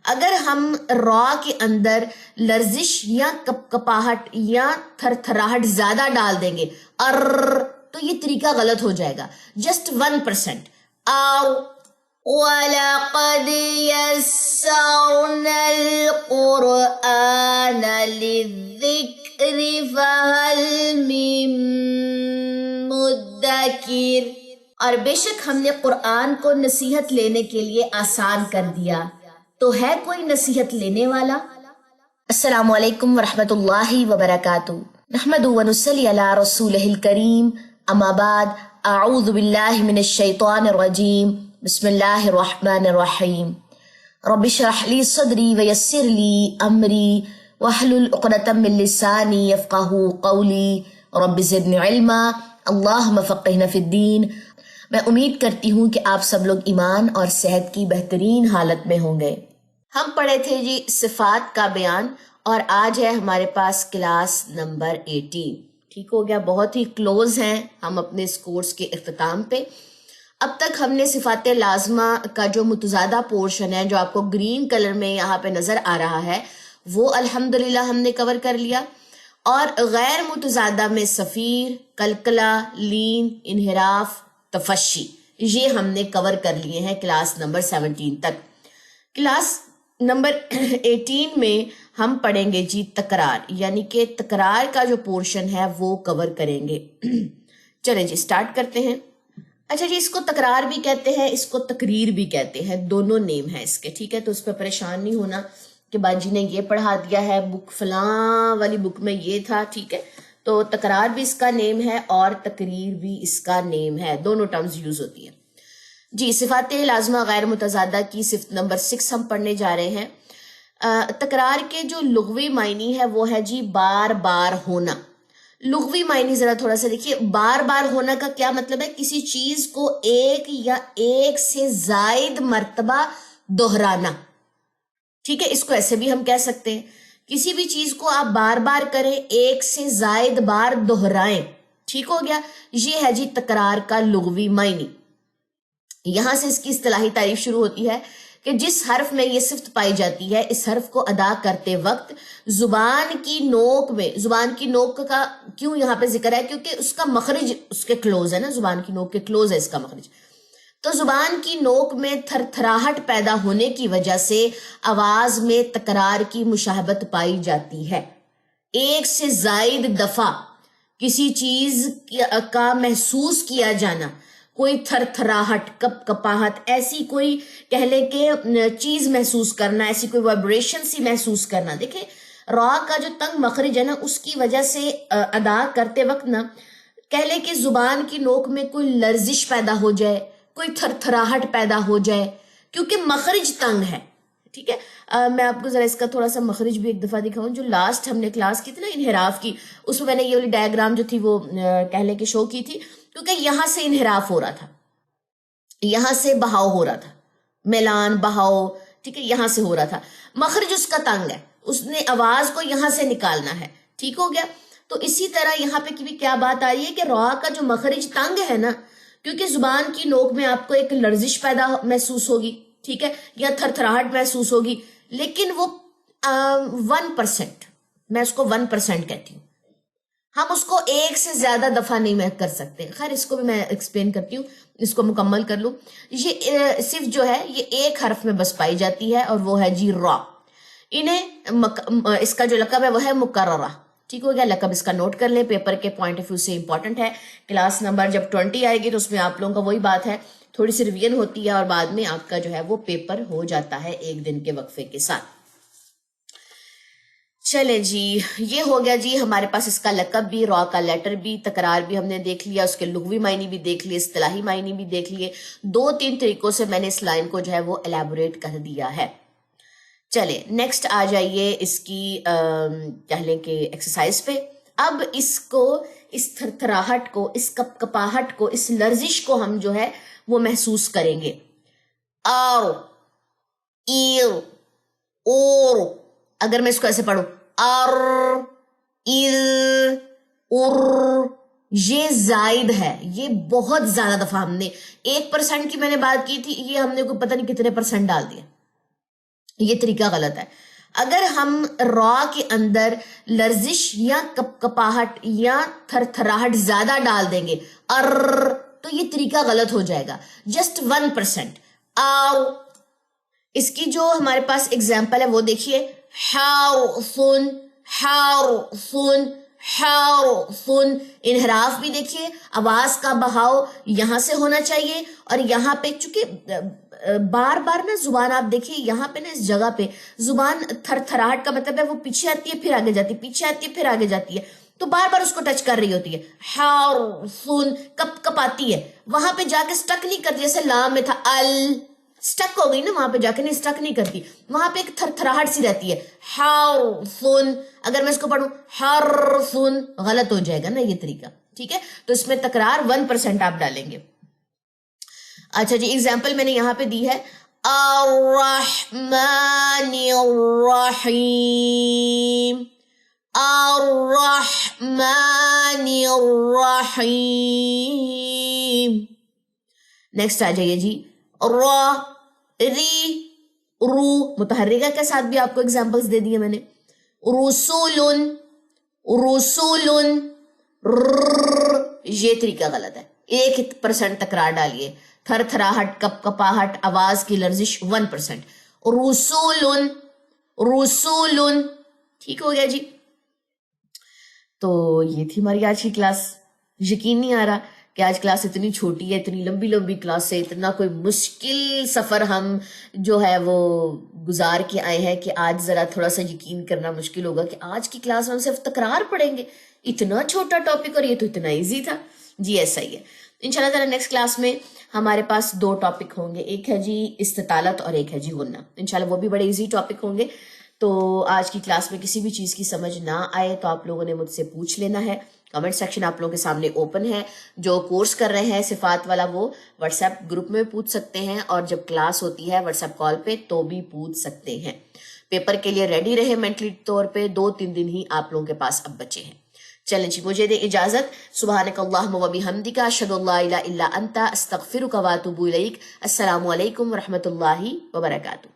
اگر ہم را کے اندر لرزش یا کپاہٹ یا تھر تھراہٹ زیادہ ڈال دیں گے تو یہ طریقہ غلط ہو جائے گا. جسٹ 1%. وَلَقَدْ يَسَّرْنَا الْقُرْآنَ لِلذِّكْرِ فَهَلْ مِن مُدَّكِرٍ. اور بے شک ہم نے قرآن کو نصیحت لینے کے لیے آسان کر دیا، تو ہے کوئی نصیحت لینے والا؟ السلام علیکم ورحمۃ اللہ وبرکاتہ. نحمد ونصلی علی رسولہ الکریم. اما بعد، اعوذ باللہ من الشیطان الرجیم. بسم اللہ الرحمن الرحیم. رب اشرح لی صدری ویسر لی امری واحلل عقدۃ من لسانی یفقہوا قولی. رب زدنی علما اللہم فقہنا فی الدین. میں امید کرتی ہوں کہ آپ سب لوگ ایمان اور صحت کی بہترین حالت میں ہوں گے. ہم پڑھے تھے جی صفات کا بیان، اور آج ہے ہمارے پاس کلاس نمبر 18. ٹھیک ہو گیا، بہت ہی کلوز ہیں ہم اپنے اس کورس کے اختتام پہ. اب تک ہم نے صفات لازمہ کا جو متضادہ پورشن ہے، جو آپ کو گرین کلر میں یہاں پہ نظر آ رہا ہے، وہ الحمدللہ ہم نے کور کر لیا. اور غیر متضادہ میں صفیر، قلقلہ، لین، انحراف، تفشی، یہ ہم نے کور کر لیے ہیں کلاس نمبر 17 تک. کلاس نمبر 18 میں ہم پڑھیں گے جی تکرار، یعنی کہ تکرار کا جو پورشن ہے وہ کور کریں گے. چلیں جی سٹارٹ کرتے ہیں. اچھا جی، اس کو تکرار بھی کہتے ہیں، اس کو تقریر بھی کہتے ہیں، دونوں نیم ہیں اس کے. ٹھیک ہے، تو اس پہ پریشان نہیں ہونا کہ باجی نے یہ پڑھا دیا ہے، بک فلاں والی بک میں یہ تھا. ٹھیک ہے، تو تکرار بھی اس کا نیم ہے اور تقریر بھی اس کا نیم ہے، دونوں ٹرمز یوز ہوتی ہیں. جی صفات لازمہ غیر متضادہ کی صفت نمبر 6 ہم پڑھنے جا رہے ہیں. تکرار کے جو لغوی معنی ہے وہ ہے جی بار بار ہونا. لغوی معنی ذرا تھوڑا سا دیکھیے. بار بار ہونا کا کیا مطلب ہے؟ کسی چیز کو ایک یا ایک سے زائد مرتبہ دہرانا. ٹھیک ہے، اس کو ایسے بھی ہم کہہ سکتے ہیں، کسی بھی چیز کو آپ بار بار کریں، ایک سے زائد بار دہرائیں. ٹھیک ہو گیا، یہ ہے جی تکرار کا لغوی معنی. یہاں سے اس کی اصطلاحی تعریف شروع ہوتی ہے کہ جس حرف میں یہ صفت پائی جاتی ہے، اس حرف کو ادا کرتے وقت زبان کی نوک میں، زبان کی نوک کا کیوں یہاں پہ ذکر ہے؟ کیونکہ اس کا مخرج اس کے کلوز ہے نا، زبان کی نوک کے کلوز ہے اس کا مخرج. تو زبان کی نوک میں تھر تھراہٹ پیدا ہونے کی وجہ سے آواز میں تکرار کی مشابہت پائی جاتی ہے. ایک سے زائد دفعہ کسی چیز کا محسوس کیا جانا، کوئی تھر تھراہٹ، کپاہٹ، ایسی کوئی کہہ لیں کہ چیز محسوس کرنا، ایسی کوئی وائبریشن سی محسوس کرنا. دیکھیں را کا جو تنگ مخرج ہے نا، اس کی وجہ سے ادا کرتے وقت نا کہہ لیں کہ زبان کی نوک میں کوئی لرزش پیدا ہو جائے، کوئی تھر تھراہٹ پیدا ہو جائے، کیونکہ مخرج تنگ ہے. ٹھیک ہے، میں آپ کو ذرا اس کا تھوڑا سا مخرج بھی ایک دفعہ دکھاؤں. جو لاسٹ ہم نے کلاس کی تھی نا انحراف کی، اس میں نے یہ والی ڈائیگرام جو تھی وہ کہہ لیں کہ شو کی تھی، کیونکہ یہاں سے انحراف ہو رہا تھا، یہاں سے بہاؤ ہو رہا تھا، میلان بہاؤ. ٹھیک ہے، یہاں سے ہو رہا تھا، مخرج اس کا تنگ ہے، اس نے آواز کو یہاں سے نکالنا ہے. ٹھیک ہو گیا، تو اسی طرح یہاں پہ بھی کیا بات آ رہی ہے کہ را کا جو مخرج تنگ ہے نا، کیونکہ زبان کی نوک میں آپ کو ایک لرزش پیدا محسوس ہوگی، ٹھیک ہے، یا تھر تھراہٹ محسوس ہوگی، لیکن وہ 1%، میں اس کو 1% کہتی ہوں. ہم اس کو ایک سے زیادہ دفعہ نہیں کر سکتے. خیر اس کو بھی میں ایکسپلین کرتی ہوں، اس کو مکمل کر لوں. یہ صرف جو ہے یہ ایک حرف میں بس پائی جاتی ہے، اور وہ ہے جی را. انہیں اس کا جو لقب ہے وہ ہے مکررہ. ٹھیک ہو گیا، لقب اس کا نوٹ کر لیں، پیپر کے پوائنٹ آف ویو سے امپورٹنٹ ہے. کلاس نمبر جب 20 آئے گی تو اس میں آپ لوگوں کا وہی بات ہے، تھوڑی سی ریویژن ہوتی ہے اور بعد میں آپ کا جو ہے وہ پیپر ہو جاتا ہے ایک دن کے وقفے کے ساتھ. چلے جی، یہ ہو گیا جی ہمارے پاس اس کا لقب بھی، را کا لیٹر بھی، تکرار بھی ہم نے دیکھ لیا، اس کے لغوی معنی بھی دیکھ لیے، اصطلاحی معنی بھی دیکھ لیے. 2-3 طریقوں سے میں نے اس لائن کو جو ہے وہ الیبوریٹ کر دیا ہے. چلے نیکسٹ آ جائیے اس کی کہہ لیں کہ ایکسرسائز پہ. اب اس کو، اس تھرتھراہٹ کو، اس کپاہٹ کو، اس لرزش کو ہم جو ہے وہ محسوس کریں گے. آر، ایر، اور. اگر میں اس کو ایسے پڑھوں ار، ار، ار، یہ زائد ہے، یہ بہت زیادہ دفعہ ہم نے 1% کی میں نے بات کی تھی، یہ ہم نے کوئی پتہ نہیں کتنے % ڈال دیا. یہ طریقہ غلط ہے. اگر ہم را کے اندر لرزش یا کپ کپاہٹ یا تھر تھراہٹ زیادہ ڈال دیں گے تو یہ طریقہ غلط ہو جائے گا. جسٹ 1%. آو. اس کی جو ہمارے پاس اگزامپل ہے وہ دیکھیے. حارثن، حارثن، حارثن. انحراف بھی دیکھیے، آواز کا بہاؤ یہاں سے ہونا چاہیے، اور یہاں پہ چونکہ بار بار نا زبان آپ دیکھیے یہاں پہ نا اس جگہ پہ زبان تھر تھراہٹ کا مطلب ہے وہ پیچھے آتی ہے پھر آگے جاتی ہے، پیچھے آتی ہے پھر آگے جاتی ہے، تو بار بار اس کو ٹچ کر رہی ہوتی ہے. حارثن کپ کپ آتی ہے، وہاں پہ جا کے سٹک نہیں کرتی جیسے لام میں تھا سٹک ہو گئی نا، وہاں پہ جا کے نہیں سٹک نہیں کرتی، وہاں پہ ایک تھر تھراہٹ سی رہتی ہے. حارثن. اگر میں اس کو پڑھوں حرثن غلط ہو جائے گا نا یہ طریقہ. ٹھیک ہے، تو اس میں تکرار 1% آپ ڈالیں گے. اچھا جی، اگزامپل میں نے یہاں پہ دی ہے الرحمن الرحیم، الرحمن الرحیم. نیکسٹ آ جائیے جی، را، ری، رو متحرکہ کے ساتھ بھی آپ کو اگزامپلس دے دیے میں نے. رسول، رسول، یہ طریقہ غلط ہے. 1% تکرار ڈالیے. تھر تھراہٹ، کپ کپاہٹ، آواز کی لرزش 1%. رسول، رسول. ٹھیک ہو گیا جی. تو یہ تھی ہماری آج کی کلاس. یقین نہیں آ رہا کہ آج کلاس اتنی چھوٹی ہے، اتنی لمبی لمبی کلاس ہے، اتنا کوئی مشکل سفر ہم جو ہے وہ گزار کے آئے ہیں کہ آج ذرا تھوڑا سا یقین کرنا مشکل ہوگا کہ آج کی کلاس میں ہم صرف تکرار پڑھیں گے. اتنا چھوٹا ٹاپک اور یہ تو اتنا ایزی تھا. جی ایسا ہی ہے. انشاءاللہ تعالیٰ نیکسٹ کلاس میں ہمارے پاس 2 ٹاپک ہوں گے، ایک ہے جی استطالت اور ایک ہے جی غنہ. انشاءاللہ وہ بھی بڑے ایزی ٹاپک ہوں گے. تو آج کی کلاس میں کسی بھی چیز کی سمجھ نہ آئے تو آپ لوگوں نے مجھ سے پوچھ لینا ہے. کمنٹ سیکشن آپ لوگوں کے سامنے اوپن ہے. جو کورس کر رہے ہیں صفات والا وہ واٹس ایپ گروپ میں پوچھ سکتے ہیں، اور جب کلاس ہوتی ہے واٹس ایپ کال پہ تو بھی پوچھ سکتے ہیں. پیپر کے لیے ریڈی رہے مینٹلی طور پہ. 2-3 دن ہی آپ لوگوں کے پاس اب بچے ہیں. چلیں جی، مجھے دے اجازت. سبحانک اللہم و بحمدک، اشہد ان لا الہ الا انت، استغفرک و اتوب الیک. السلام علیکم ورحمۃ اللہ وبرکاتہ.